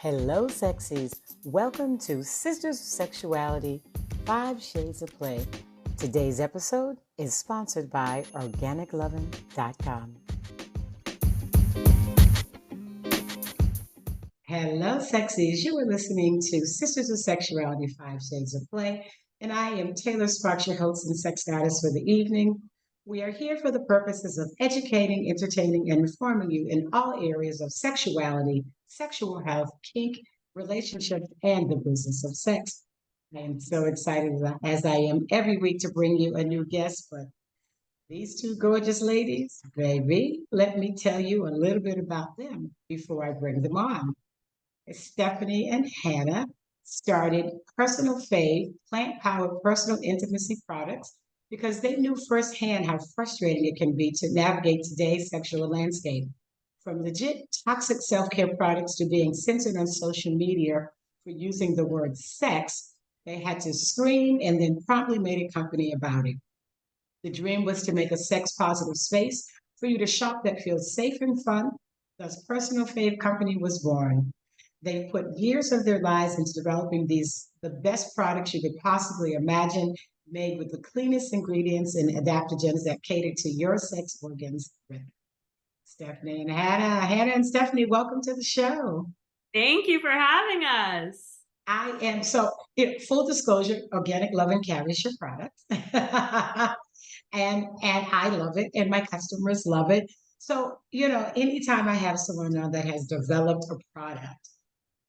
Hello, sexies. Welcome to Sisters of Sexuality, 5 Shades of Play. Today's episode is sponsored by organiclovin.com. Hello, sexies. You are listening to Sisters of Sexuality, 5 Shades of Play, and I am Taylor Sparks, your host and sex goddess for the evening. We are here for the purposes of educating, entertaining, and informing you in all areas of sexuality, sexual health, kink, relationships, and the business of sex. I am so excited as I am every week to bring you a new guest, but these two gorgeous ladies, baby, let me tell you a little bit about them before I bring them on. Stephanie and Hannah started Personal Fav, plant-powered personal intimacy products, because they knew firsthand how frustrating it can be to navigate today's sexual landscape. From legit toxic self-care products to being censored on social media for using the word sex, they had to scream and then promptly made a company about it. The dream was to make a sex-positive space for you to shop that feels safe and fun. Thus, Personal Fav Company was born. They put years of their lives into developing the best products you could possibly imagine, made with the cleanest ingredients and adaptogens that cater to your sex organs. Stephanie and Hannah. Hannah and Stephanie, welcome to the show. Thank you for having us. I am full disclosure, Organic Lovin' carries your product. and I love it, and my customers love it. So, anytime I have someone on that has developed a product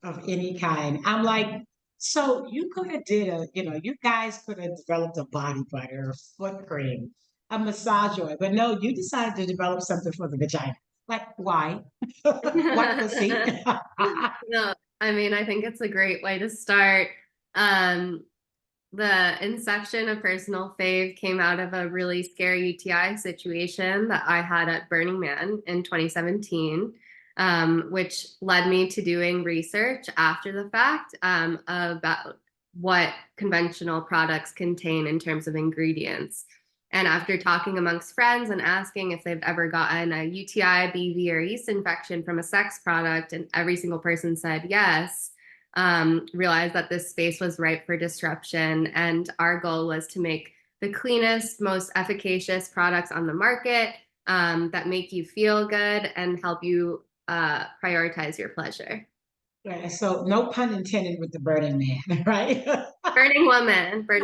of any kind, I'm like, so you could have you guys could have developed a body butter, a foot cream, a massage oil, but no, you decided to develop something for the vagina. Like, why? What pussy? No, I mean, I think it's a great way to start. The inception of Personal Fav came out of a really scary UTI situation that I had at Burning Man in 2017, which led me to doing research after the fact about what conventional products contain in terms of ingredients. And after talking amongst friends and asking if they've ever gotten a UTI, BV, or yeast infection from a sex product, and every single person said yes, realized that this space was ripe for disruption. And our goal was to make the cleanest, most efficacious products on the market that make you feel good and help you prioritize your pleasure. Right, so no pun intended with the Burning Man, right? Burning Woman. We're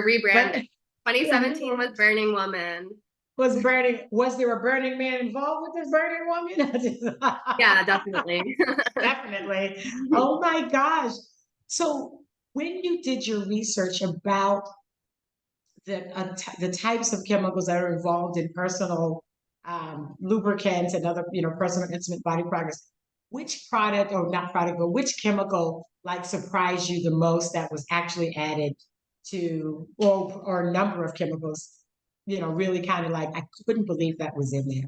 rebranding. 2017 was Burning Woman. Was there a Burning Man involved with this Burning Woman? Yeah, definitely. Definitely. Oh my gosh. So when you did your research about the types of chemicals that are involved in personal lubricants and other, personal intimate body products, which product, or not product, but which chemical like surprised you the most that was actually added to, or a number of chemicals, really kind of like, I couldn't believe that was in there.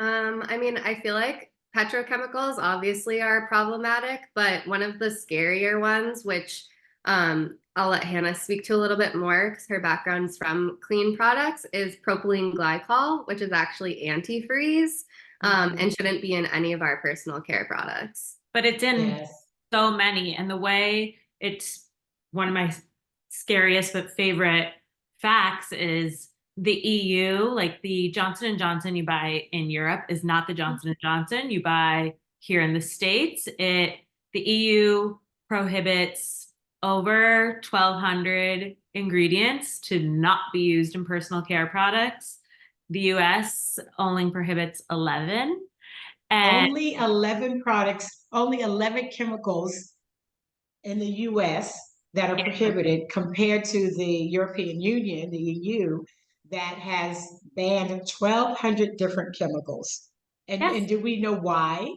I mean, I feel like petrochemicals obviously are problematic, but one of the scarier ones, which I'll let Hannah speak to a little bit more because her background's from clean products, is propylene glycol, which is actually antifreeze and shouldn't be in any of our personal care products. But it's in so many. And the way it's one of my scariest but favorite facts is the EU, like the Johnson & Johnson you buy in Europe is not the Johnson & Johnson you buy here in the States. The EU prohibits over 1,200 ingredients to not be used in personal care products. The US only prohibits 11. And only 11 products, only 11 chemicals in the US that are prohibited, compared to the European Union, the EU, that has banned 1,200 different chemicals. And do we know why?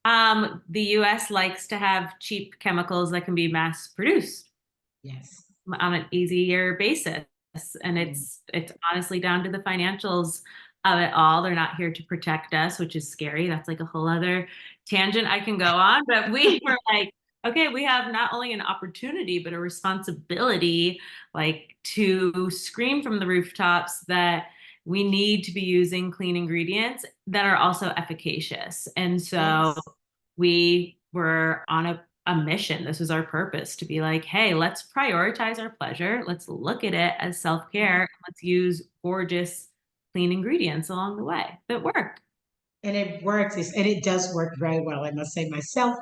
The US likes to have cheap chemicals that can be mass produced. Yes. On an easier basis. And it's honestly down to the financials of it all. They're not here to protect us, which is scary. That's like a whole other tangent I can go on. But we were like, okay, we have not only an opportunity, but a responsibility, like, to scream from the rooftops that we need to be using clean ingredients that are also efficacious. And so we were on a mission. This was our purpose, to be like, hey, let's prioritize our pleasure. Let's look at it as self-care. Let's use gorgeous, clean ingredients along the way that work. And it works, and it does work very well, I must say myself.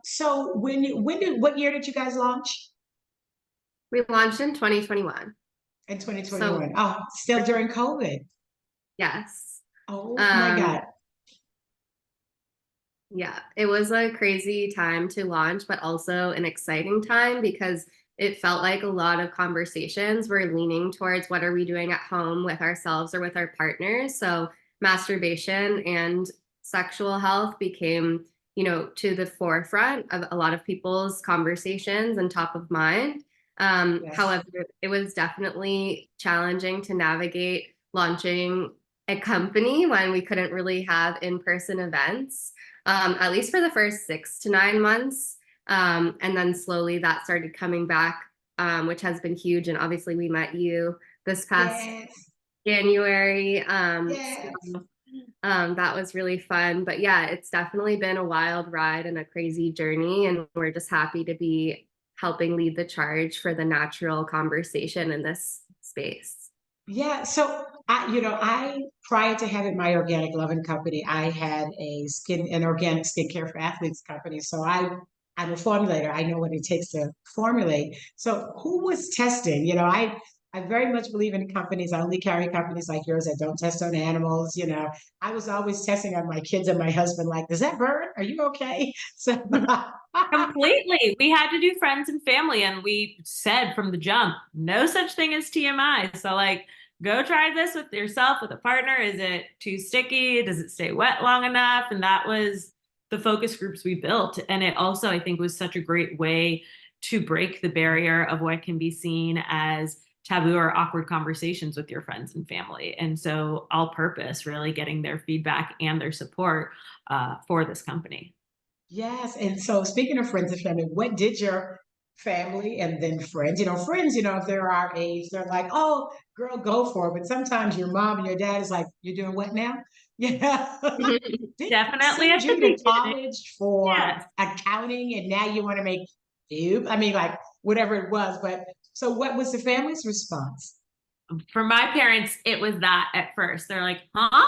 So what year did you guys launch? We launched in 2021. In So 2021. Oh, still during COVID. yes. Oh my God. Yeah, it was a crazy time to launch, but also an exciting time because it felt like a lot of conversations were leaning towards what are we doing at home with ourselves or with our partners. So masturbation and sexual health became, to the forefront of a lot of people's conversations and top of mind. Yes. However, it was definitely challenging to navigate launching a company when we couldn't really have in-person events, at least for the first 6 to 9 months. And then slowly that started coming back, which has been huge. And obviously we met you this past Yes. January. Yes. That was really fun. But yeah, it's definitely been a wild ride and a crazy journey. And we're just happy to be helping lead the charge for the natural conversation in this space. Yeah. So I prior to having my organic loving company, I had an organic skincare for athletes company. So I'm a formulator. I know what it takes to formulate. So who was testing? I very much believe in companies. I only carry companies like yours that don't test on animals. I was always testing on my kids and my husband, like, does that burn? Are you okay? So Completely. We had to do friends and family, and we said from the jump, no such thing as TMI. So, like, go try this with yourself, with a partner. Is it too sticky? Does it stay wet long enough? And that was the focus groups we built. And it also, I think, was such a great way to break the barrier of what can be seen as taboo or awkward conversations with your friends and family. And so, all purpose, really getting their feedback and their support for this company. yes. And so speaking of friends and family, what did your family and then friends, friends, if they're our age, they're like, oh, girl, go for it. But sometimes your mom and your dad is like, you're doing what now? Yeah. Didn't they Definitely send at the you to beginning. college for Yes. accounting and now you want to make Goop? I mean, like whatever it was. But so what was the family's response? For my parents, it was that at first. They're like, huh?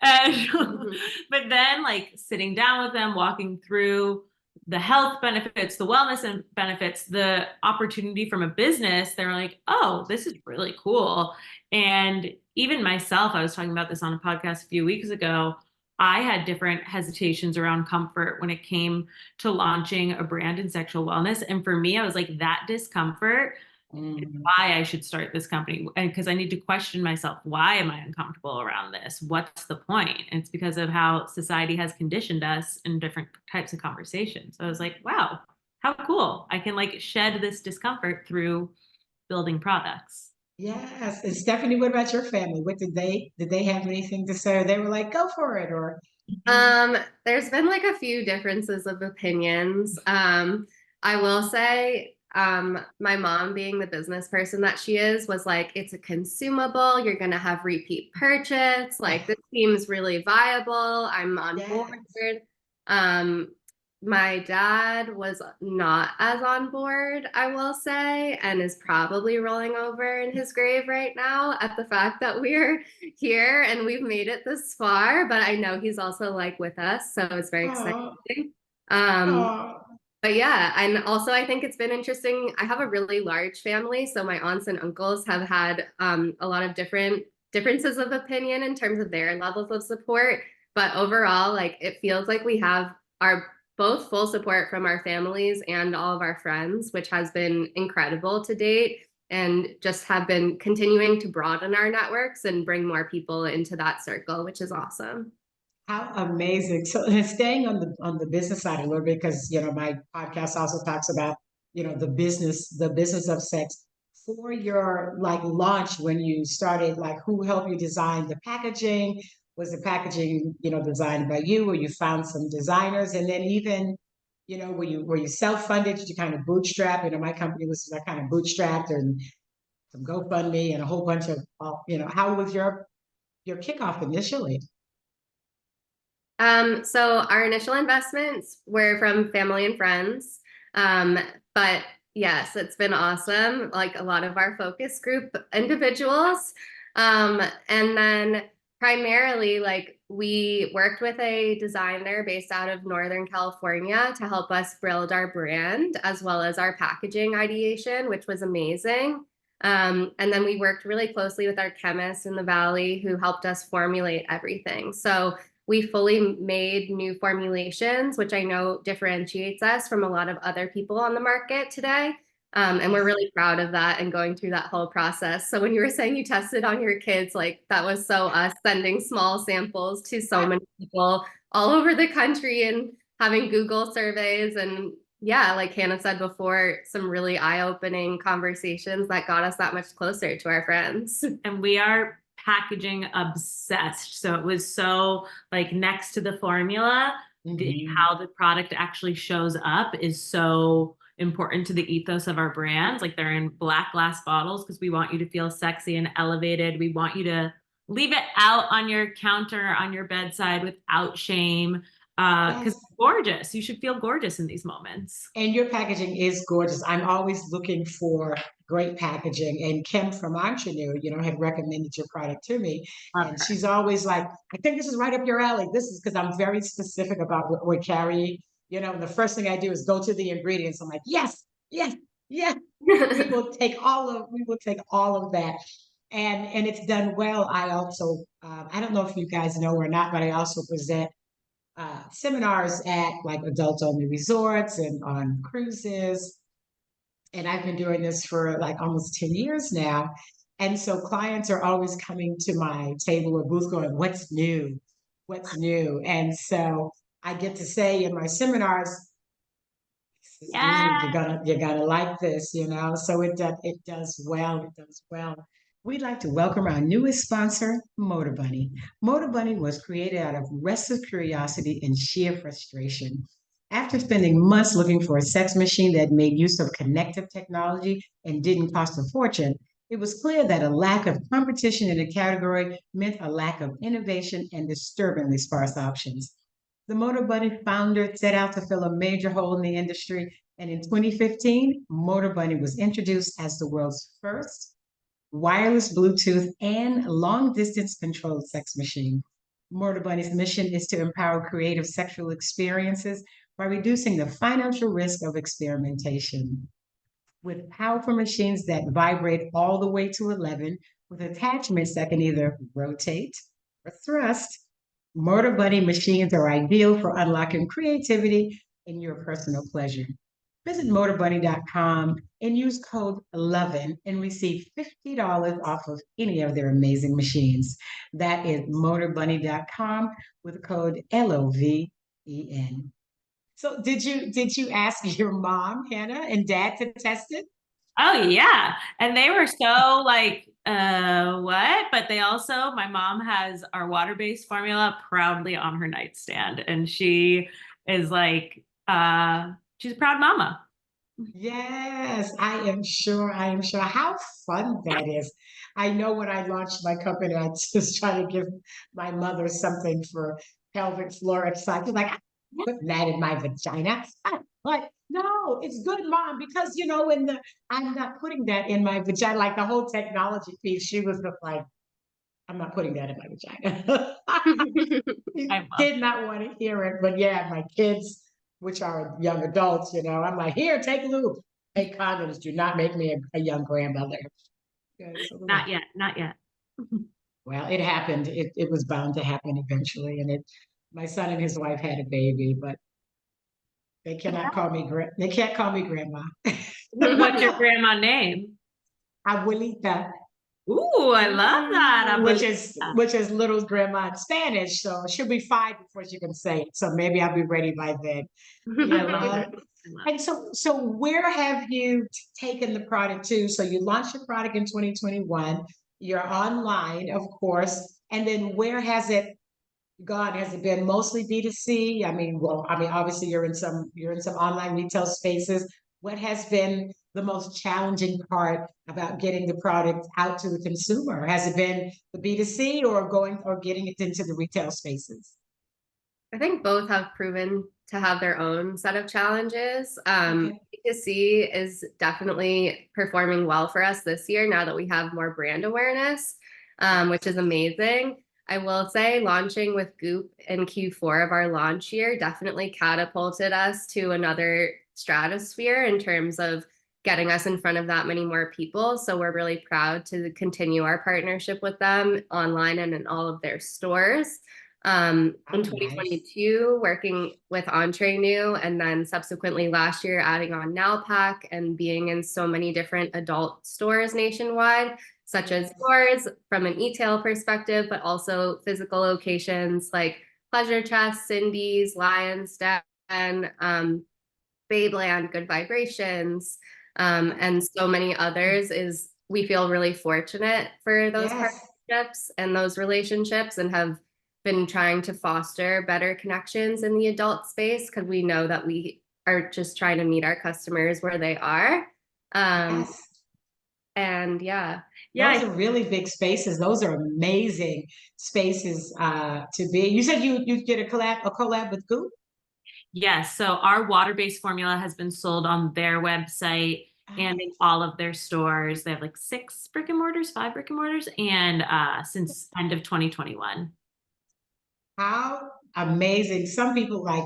And but then like sitting down with them, walking through the health benefits, the wellness and benefits, the opportunity from a business, they're like, oh, this is really cool. And even myself, I was talking about this on a podcast a few weeks ago. I had different hesitations around comfort when it came to launching a brand in sexual wellness. And for me, I was like, that discomfort Mm, why I should start this company. And because I need to question myself, why am I uncomfortable around this? What's the point? And it's because of how society has conditioned us in different types of conversations. So I was like, wow, how cool. I can like shed this discomfort through building products. yes. And Stephanie, what about your family? What did they have anything to say? Or they were like, go for it, or There's been like a few differences of opinions. I will say, my mom, being the business person that she is, was like, it's a consumable. You're gonna have repeat purchase. Like, this seems really viable. I'm on board. yes. Um, my dad was not as on board, I will say, and is probably rolling over in his grave right now at the fact that we're here and we've made it this far. But I know he's also like with us, so it's very Oh, exciting. Um, oh, but yeah, and also I think it's been interesting. I have a really large family, so my aunts and uncles have had a lot of differences of opinion in terms of their levels of support. But overall, like it feels like we have our both full support from our families and all of our friends, which has been incredible to date, and just have been continuing to broaden our networks and bring more people into that circle, which is awesome. how amazing. So and staying on the business side a little bit, because my podcast also talks about, the business of sex. For your like launch when you started, like who helped you design the packaging? Was the packaging, designed by you, or you found some designers? And then even, were you self-funded? Did you kind of bootstrap? My company was like kind of bootstrapped and some GoFundMe and a whole bunch of, how was your kickoff initially? So our initial investments were from family and friends. But yes, it's been awesome. Like a lot of our focus group individuals. And then primarily, like we worked with a designer based out of Northern California to help us build our brand as well as our packaging ideation, which was amazing. And then we worked really closely with our chemists in the Valley who helped us formulate everything. So we fully made new formulations, which I know differentiates us from a lot of other people on the market today. And we're really proud of that and going through that whole process. So when you were saying you tested on your kids, like that was so us sending small samples to so many people all over the country and having Google surveys. And yeah, like Hannah said before, some really eye-opening conversations that got us that much closer to our friends. And we are packaging obsessed. So it was so like next to the formula, how the product actually shows up is so important to the ethos of our brands. Like they're in black glass bottles because we want you to feel sexy and elevated. We want you to leave it out on your counter, on your bedside without shame. Because Yes. it's gorgeous. You should feel gorgeous in these moments. And your packaging is gorgeous. I'm always looking for great packaging. And Kim from Entrepreneur, had recommended your product to me. Love And her. she's always like, I think this is right up your alley. This is because I'm very specific about what we're carrying. And the first thing I do is go to the ingredients. I'm like, yes, yes, yes. We will take all of that. And it's done well. I also, I don't know if you guys know or not, but I also present seminars at like adult only resorts and on cruises. And I've been doing this for like almost 10 years now. And so clients are always coming to my table or booth going, what's new? What's new? And so I get to say in my seminars, this is new. Yeah. You're gonna like this, So it does well. It does well. We'd like to welcome our newest sponsor, Motor Bunny. Motor Bunny was created out of restless curiosity and sheer frustration. After spending months looking for a sex machine that made use of connective technology and didn't cost a fortune, it was clear that a lack of competition in the category meant a lack of innovation and disturbingly sparse options. The Motor Bunny founder set out to fill a major hole in the industry, and in 2015, Motor Bunny was introduced as the world's first wireless Bluetooth and long distance controlled sex machine. Motor Bunny's mission is to empower creative sexual experiences by reducing the financial risk of experimentation. With powerful machines that vibrate all the way to 11, with attachments that can either rotate or thrust, Motor Bunny machines are ideal for unlocking creativity and your personal pleasure. Visit motorbunny.com and use code 11 and receive $50 off of any of their amazing machines. That is motorbunny.com with code LOVEN. So did you ask your mom, Hannah, and dad to test it? Oh yeah. And they were so like, what? But they also, my mom has our water-based formula proudly on her nightstand. And she is like, she's a proud mama. Yes, I am sure. I am sure. How fun that is. I know when I launched my company, I just try to give my mother something for pelvic floor exercise. Like, I'm putting that in my vagina. I'm like, no, it's good, mom, because I'm not putting that in my vagina. Like the whole technology piece, she was just like, I'm not putting that in my vagina. I He love did not want to hear it, but yeah, my kids, which are young adults, I'm like, here, take lube, take condoms. Do not make me a young grandmother. Yeah, so not yet, not yet. well, it happened. It was bound to happen eventually, and my son and his wife had a baby, but they cannot call me they can't call me grandma. What's your grandma name? Abuelita, Ooh, I love that. which is little grandma in Spanish. So she'll be 5 before she can say it. So maybe I'll be ready by then. Yeah, and so where have you taken the product to? So you launched your product in 2021. You're online, of course. And then where has it gone? Has it been mostly B2C? Obviously you're in some online retail spaces. What has been the most challenging part about getting the product out to the consumer? Has it been the B2C or getting it into the retail spaces? I think both have proven to have their own set of challenges. Okay. B2C is definitely performing well for us this year now that we have more brand awareness, which is amazing. I will say launching with Goop in Q4 of our launch year definitely catapulted us to another stratosphere in terms of getting us in front of that many more people. So we're really proud to continue our partnership with them online and in all of their stores. In Oh, nice. 2022, working with Entre New, and then subsequently last year, adding on Nalpac and being in so many different adult stores nationwide, such as yours from an e-tail perspective, but also physical locations like Pleasure Chest, Cindy's, Lions Den, Babeland, Good Vibrations, and so many others. Is we feel really fortunate for those Yes. partnerships and those relationships, and have been trying to foster better connections in the adult space because we know that we are just trying to meet our customers where they are. Yes. And yeah. Those are really big spaces. Those are amazing spaces to be. You said you did a collab with Goop? Yes. So our water-based formula has been sold on their website and in all of their stores. They have like 6 brick and mortars, 5 brick and mortars, and since end of 2021. How amazing. Some people like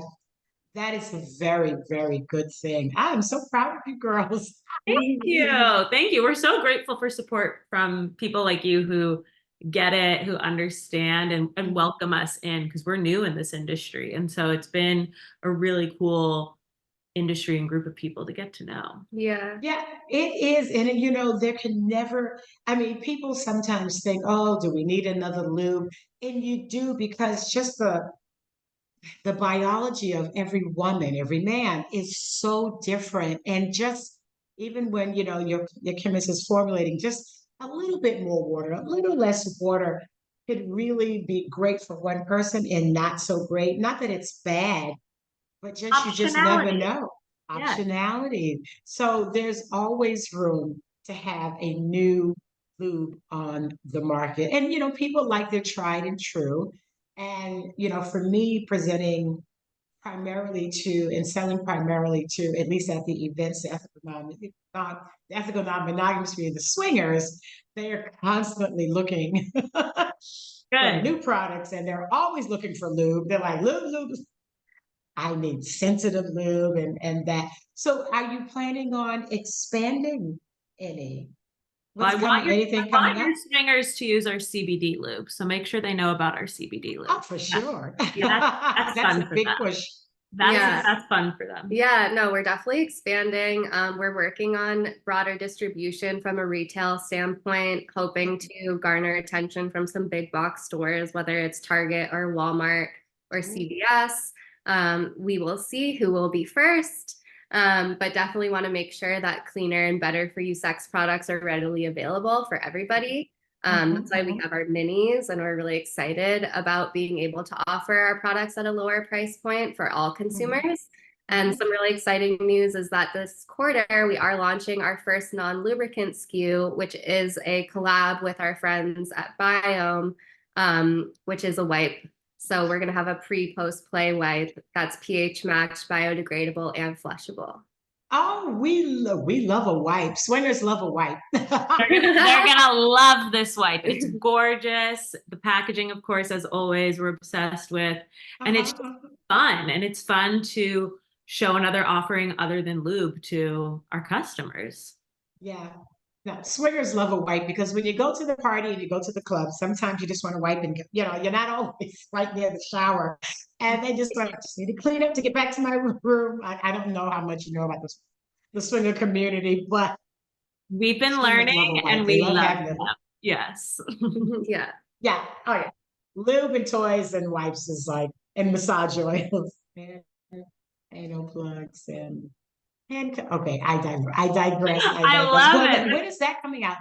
that is a very, very good thing. I am so proud of you girls. Thank you. Thank you. We're so grateful for support from people like you who get it, who understand and welcome us in because we're new in this industry. And so it's been a really cool industry and group of people to get to know. Yeah. Yeah, it is. And you know, there can never, I mean, people sometimes think, oh, do we need another lube? And you do because just the biology of every woman, every man is so different. And just even when, you know, your chemist is formulating just a little bit more water, a little less water could really be great for one person and not so great. Not that it's bad, but just you just never Optionality. know. Yeah. Optionality. So there's always room to have a new lube on the market. And you know, people like their tried and true. And you know, for me presenting primarily to and selling primarily to, at least at the events, the ethical non-monogamous community, the swingers, they are constantly looking for Good. new products and they're always looking for lube. They're like, lube. I need sensitive lube and that. So are you planning on expanding any? Well, What's coming? Anything I want coming your up? swingers to use our CBD lube. So make sure they know about our CBD Oh, lube. for sure. Yeah, that's That's fun a for big them. push. Yeah. That's fun for them. Yeah, no, we're definitely expanding. We're working on broader distribution from a retail standpoint, hoping to garner attention from some big box stores, whether it's Target or Walmart or CVS. We will see who will be first, but definitely want to make sure that cleaner and better for you sex products are readily available for everybody. That's why we have our minis, and we're really excited about being able to offer our products at a lower price point for all consumers. And some really exciting news is that this quarter we are launching our first non-lubricant SKU, which is a collab with our friends at Biome, which is a wipe. So we're going to have a pre-post play wipe that's pH matched, biodegradable, and flushable. Oh, we love a wipe. Swingers love a wipe. They're gonna love this wipe. It's gorgeous. The packaging, of course, as always, we're obsessed with. And it's fun. And it's fun to show another offering other than lube to our customers. Yeah. No, swingers love a wipe because when you go to the party and you go to the club, sometimes you just want to wipe and you know, you're not always right near the shower. And they just like, just need to clean up to get back to my room. I don't know how much you know about the swinger community, but We've been swingers love a learning wipe. and They we love love having them. them. Yes. Yeah. Yeah. Oh yeah. Lube and toys and wipes is like, and massage oils and anal plugs and okay, I digress. I love Well, it. when is that coming out?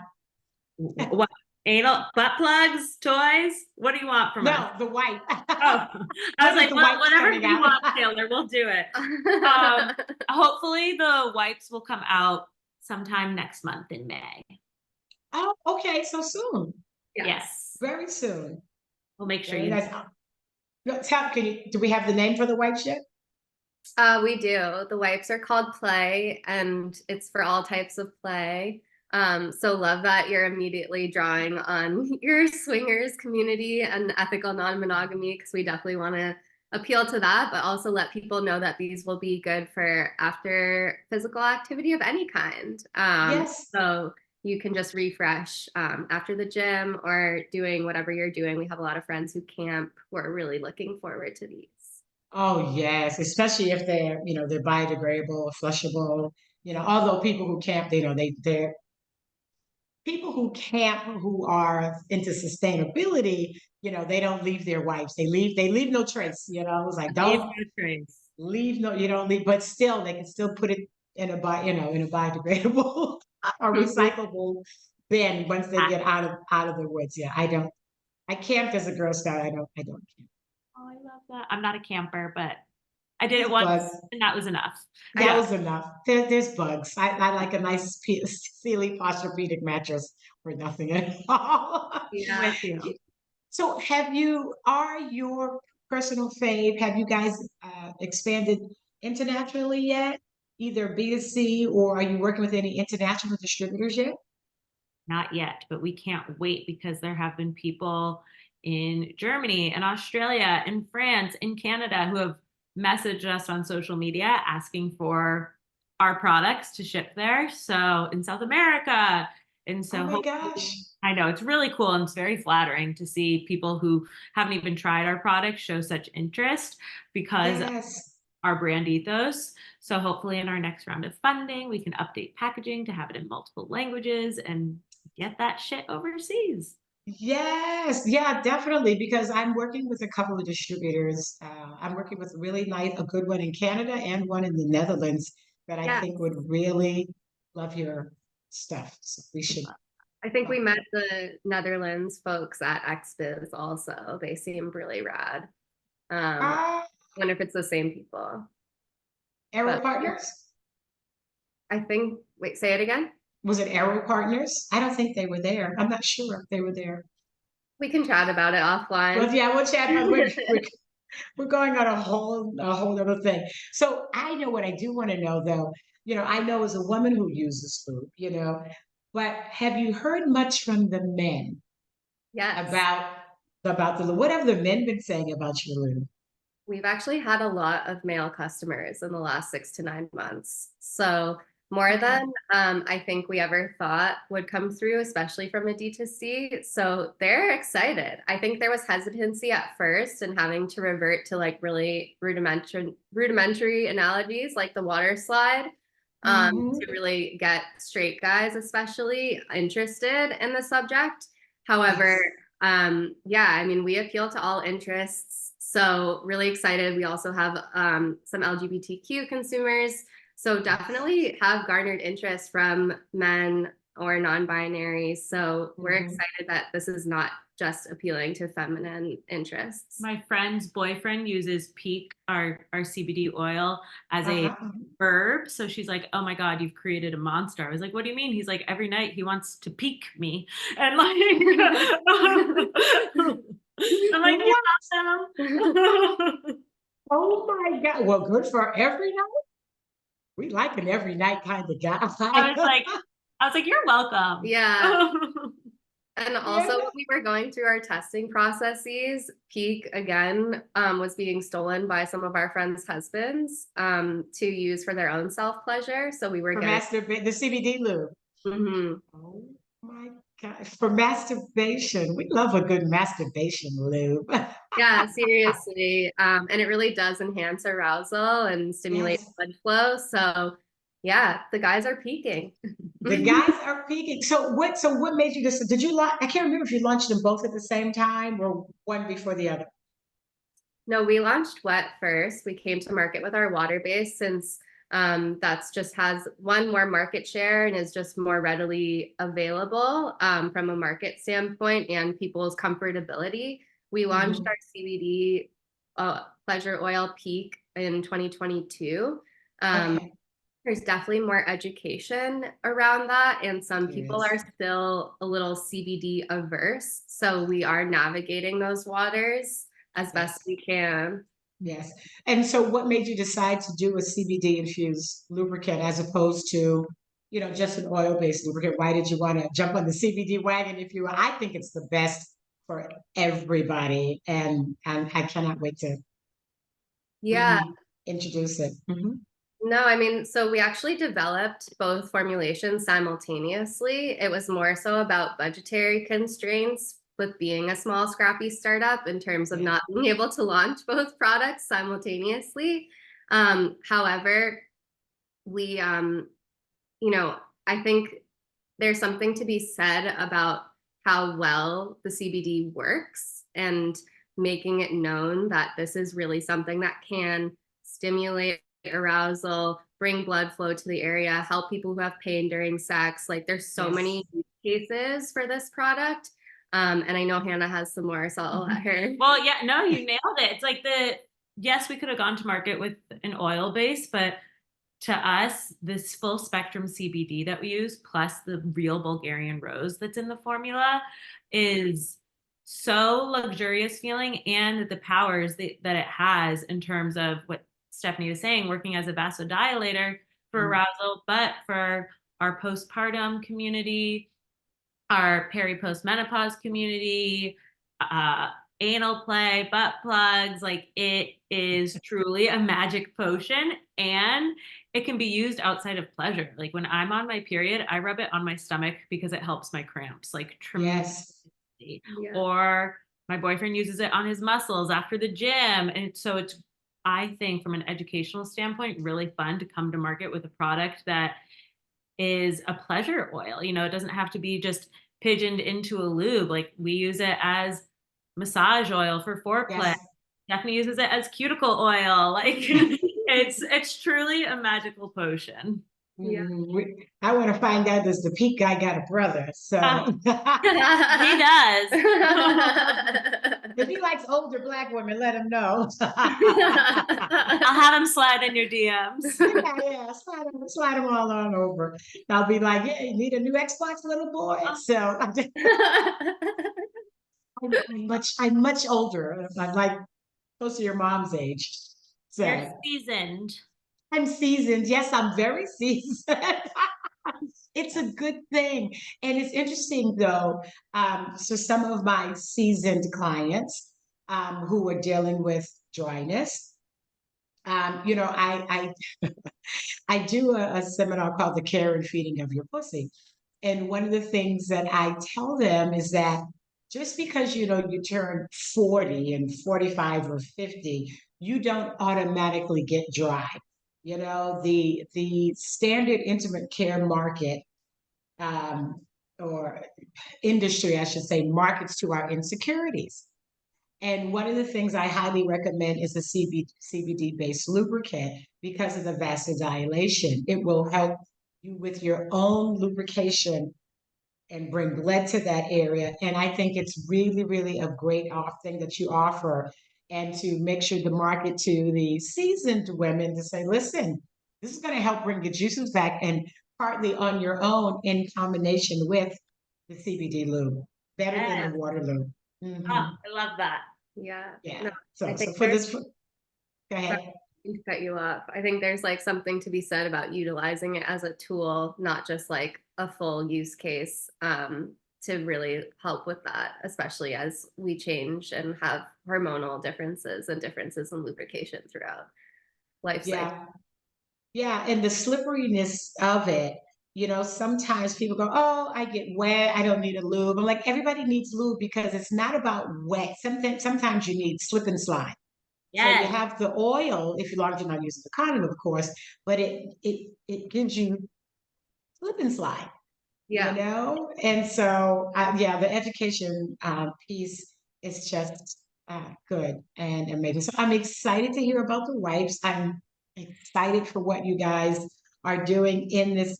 What? Anal butt plugs, toys? What do you want from us? No, the wipe. Oh, I When was is like, the well, wipes whatever coming you out? want, Taylor, we'll do it. Hopefully the wipes will come out sometime next month in May. Oh, okay, so soon. Yes. Very soon. We'll make sure Very you nice. No, do we have the name for the wipes yet? We do. The wipes are called Play, and it's for all types of play. So love that you're immediately drawing on your swingers community and ethical non-monogamy, because we definitely want to appeal to that, but also let people know that these will be good for after physical activity of any kind. Yes. So you can just refresh after the gym or doing whatever you're doing. We have a lot of friends who camp who are really looking forward to these. Oh, yes, especially if they're, they're biodegradable, flushable. Although people who camp, they're people who camp who are into sustainability, they don't leave their wipes. They leave no trace, It's like Leave don't no trace. leave no, you don't leave, but still they can still put it in a biodegradable or recyclable bin once they get out of the woods. Yeah, I camped as a Girl Scout. I don't camp. Oh, I love that. I'm not a camper, but I did it There's once bugs. and that was enough. That was enough. There's bugs. I like a nice Sealy Posturepedic mattress for nothing at all. Yeah. With you. So are your personal fave, have you guys expanded internationally yet? Either B2C, or are you working with any international distributors yet? Not yet, but we can't wait because there have been people in Germany and Australia and France and Canada who have messaged us on social media asking for our products to ship there. So in South America. And Oh so my hopefully, gosh. I know it's really cool and it's very flattering to see people who haven't even tried our products show such interest because Yes. our brand ethos. So hopefully in our next round of funding, we can update packaging to have it in multiple languages and get that shit overseas. Yes, yeah, definitely. Because I'm working with a couple of distributors. I'm working with a good one in Canada and one in the Netherlands that I Yeah. think would really love your stuff. So we should. I think we met the Netherlands folks at XBiz also. They seem really rad. I Ah, wonder if it's the same people. Aero But Partners? I think, wait, say it again. Was it Aero Partners? I don't think they were there. I'm not sure if they were there. We can chat about it offline. Well, yeah, we'll chat. But we're going on a whole other thing. So I know what I do want to know, though. I know as a woman who uses food, but have you heard much from the men Yes. about the what have the men been saying about your lube? We've actually had a lot of male customers in the last 6 to 9 months. So more Okay. than I think we ever thought would come through, especially from a D2C. So they're excited. I think there was hesitancy at first and having to revert to like really rudimentary analogies like the water slide to Hmm. really get straight guys especially interested in the subject. However, Yes. yeah, I mean, we appeal to all interests. So really excited. We also have some LGBTQ consumers. So definitely have garnered interest from men or non-binary. So we're Hmm. excited that this is not just appealing to feminine interests. My friend's boyfriend uses Peak, our CBD oil, as a Uh-huh. verb. So she's like, "Oh my God, you've created a monster." I was like, "What do you mean?" He's like, "Every night he wants to peak me." And like, I'm like, "You're What? awesome." Oh my God. Well, good for every night. We like an every night kind of guy. I was like, "You're welcome." Yeah. And Yeah. also, when we were going through our testing processes, Peak again was being stolen by some of our friends' husbands to use for their own self pleasure. So we were For getting. the CBD lube. Mhm. Oh my God. For masturbation. We love a good masturbation lube. Yeah, seriously. And it really does enhance arousal and stimulate Yes. blood flow. So, yeah, the guys are peaking. The guys are peaking. So what made you decide? Did you launch? I can't remember if you launched them both at the same time or one before the other. No, we launched wet first. We came to market with our water base since that's just has one more market share and is just more readily available from a market standpoint and people's comfortability. We launched Mhm. our CBD pleasure oil peak in 2022. Okay. There's definitely more education around that, and some people are Yes. still a little CBD averse. So we are navigating those waters as best we can. Yes. And so what made you decide to do a CBD infused lubricant as opposed to, just an oil-based lubricant? Why did you want to jump on the CBD wagon if you I think it's the best for everybody, and I cannot wait to Yeah. introduce it. No, I mean, so we actually developed both formulations simultaneously. It was more so about budgetary constraints with being a small, scrappy startup in terms of not being able to launch both products simultaneously. However, we, I think there's something to be said about how well the CBD works and making it known that this is really something that can stimulate arousal, bring blood flow to the area, help people who have pain during sex. Like there's so many cases for this product. And I know Hannah has some more, so I'll let her. Well, yeah, no, you nailed it. It's like yes, we could have gone to market with an oil base, but to us, this full spectrum CBD that we use, plus the real Bulgarian rose that's in the formula, is so luxurious feeling, and the powers that it has in terms of what Stephanie was saying, working as a vasodilator for arousal, but for our postpartum community, our peri-postmenopause community, anal play, butt plugs, like it is truly a magic potion, and it can be used outside of pleasure. Like when I'm on my period, I rub it on my stomach because it helps my cramps, like tremendously. Or my boyfriend uses it on his muscles after the gym. And so it's, I think from an educational standpoint, really fun to come to market with a product that is a pleasure oil. It doesn't have to be just pigeoned into a lube. Like we use it as massage oil for foreplay. Stephanie uses it as cuticle oil. Like it's truly a magical potion. Yeah. I want to find out, does the Pete guy got a brother? So he does. If he likes older Black women, let him know. I'll have him slide in your DMs. Yeah, slide them all on over. I'll be like, yeah, you need a new Xbox, little boy. So I'm much older. I'm like close to your mom's age. So you're seasoned. I'm seasoned. Yes, I'm very seasoned. It's a good thing. And it's interesting though. So some of my seasoned clients who are dealing with dryness, I I do a seminar called The Care and Feeding of Your Pussy. And one of the things that I tell them is that just because you turn 40 and 45 or 50, you don't automatically get dry. The standard intimate care market, or industry, I should say, markets to our insecurities. And one of the things I highly recommend is a CBD based lubricant because of the vasodilation. It will help you with your own lubrication and bring blood to that area. And I think it's really, really a great thing that you offer, and to make sure to market to the seasoned women to say, listen, this is going to help bring the juices back, and partly on your own in combination with the CBD lube, better than the water lube. Oh, I love that. Yeah. No, so go ahead. To cut you off. I think there's like something to be said about utilizing it as a tool, not just like a full use case, to really help with that, especially as we change and have hormonal differences and differences in lubrication throughout life cycle. Yeah, and the slipperiness of it. Sometimes people go, oh, I get wet, I don't need a lube. I'm like, everybody needs lube because it's not about wet. Sometimes you need slip and slide. So you have the oil, if long as you're not using the condom, of course, but it gives you slip and slide. And so the education piece is just good and amazing. So I'm excited to hear about the wipes. I'm excited for what you guys are doing in this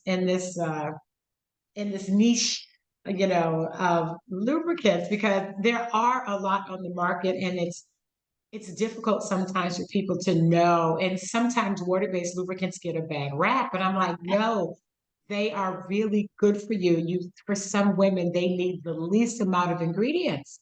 niche, of lubricants, because there are a lot on the market, and it's difficult sometimes for people to know. And sometimes water-based lubricants get a bad rap, but I'm like, no, they are really good for you. For some women, they need the least amount of ingredients.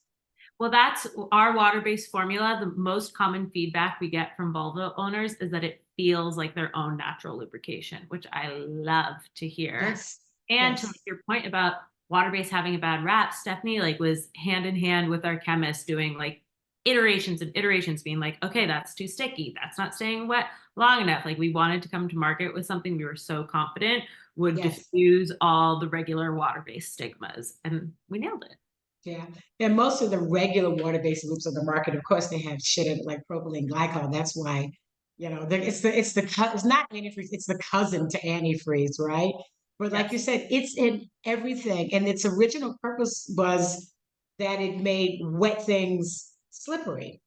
Well, that's our water-based formula. The most common feedback we get from vulva owners is that it feels like their own natural lubrication, which I love to hear. Yes. And to Yes. your point about water-based having a bad rap, Stephanie like was hand in hand with our chemist doing like iterations and iterations, being like, okay, that's too sticky. That's not staying wet long enough. Like we wanted to come to market with something we were so confident would Yes. diffuse all the regular water-based stigmas. And we nailed it. Yeah. And most of the regular water-based loops on the market, of course, they have shit in it like propylene glycol. That's why, it's not antifreeze, it's the cousin to antifreeze, right? But like you Yes. said, it's in everything. And its original purpose was that it made wet things slippery,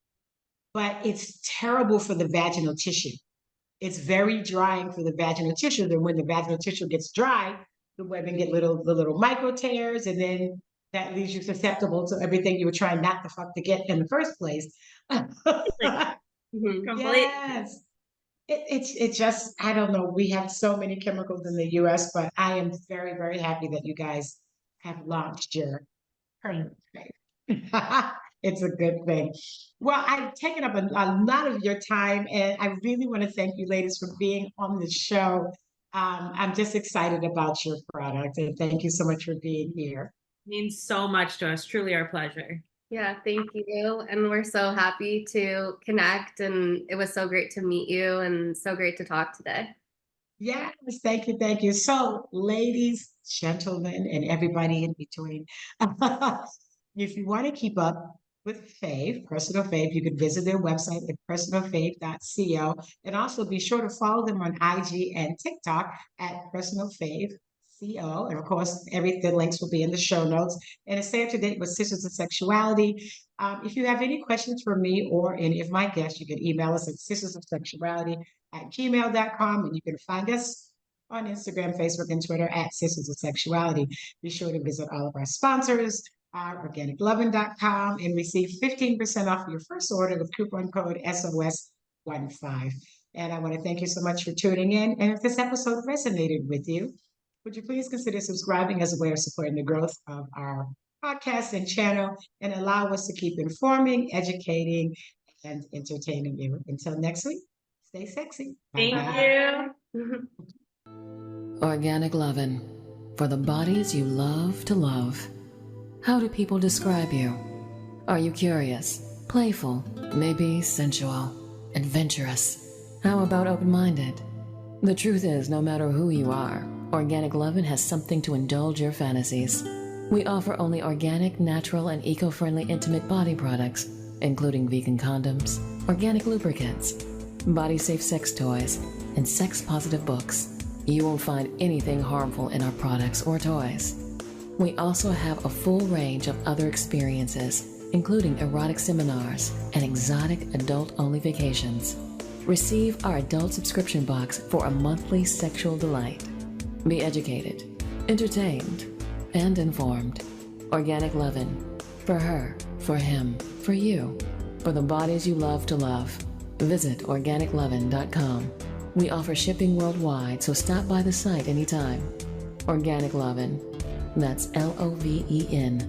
but it's terrible for the vaginal tissue. It's very drying for the vaginal tissue. Then when the vaginal tissue gets dry, the women get the little micro tears, and then that leaves you susceptible to everything you were trying not to fuck to get in the first place. Mhm. Complete. Yes. It's just, I don't know. We have so many chemicals in the US, but I am very, very happy that you guys have launched your permanent thing. It's a good thing. Well, I've taken up a lot of your time, and I really want to thank you, ladies, for being on the show. I'm just excited about your product, and thank you so much for being here. Means so much to us. Truly our pleasure. Yeah, thank you. And we're so happy to connect. And it was so great to meet you and so great to talk today. Yes, thank you, thank you. So, ladies, gentlemen, and everybody in between, if you want to keep up with Fave, Personal Fave, you can visit their website at personalfave.co, and also be sure to follow them on IG and TikTok at Personal Fave CO. And of course, the links will be in the show notes. And to stay up to date with Sisters of Sexuality, if you have any questions for me or any of my guests, you can email us at sistersofsexuality@gmail.com, and you can find us on Instagram, Facebook, and Twitter at Sisters of Sexuality. Be sure to visit all of our sponsors, organiclovin.com, and receive 15% off your first order with coupon code SOS15. And I want to thank you so much for tuning in. And if this episode resonated with you, would you please consider subscribing as a way of supporting the growth of our podcast and channel, and allow us to keep informing, educating, and entertaining you. Until next week, stay sexy. Thank Bye-bye. you. Organic lovin', for the bodies you love to love. How do people describe you? Are you curious, playful, maybe sensual, adventurous? How about open-minded? The truth is, no matter who you are, Organic Lovin' has something to indulge your fantasies. We offer only organic, natural, and eco-friendly intimate body products, including vegan condoms, organic lubricants, body-safe sex toys, and sex-positive books. You won't find anything harmful in our products or toys. We also have a full range of other experiences, including erotic seminars and exotic adult-only vacations. Receive our adult subscription box for a monthly sexual delight. Be educated, entertained, and informed. Organic Lovin'. For her, for him, for you. For the bodies you love to love. Visit organiclovin.com. We offer shipping worldwide, so stop by the site anytime. Organic Lovin'. That's LOVEN.com.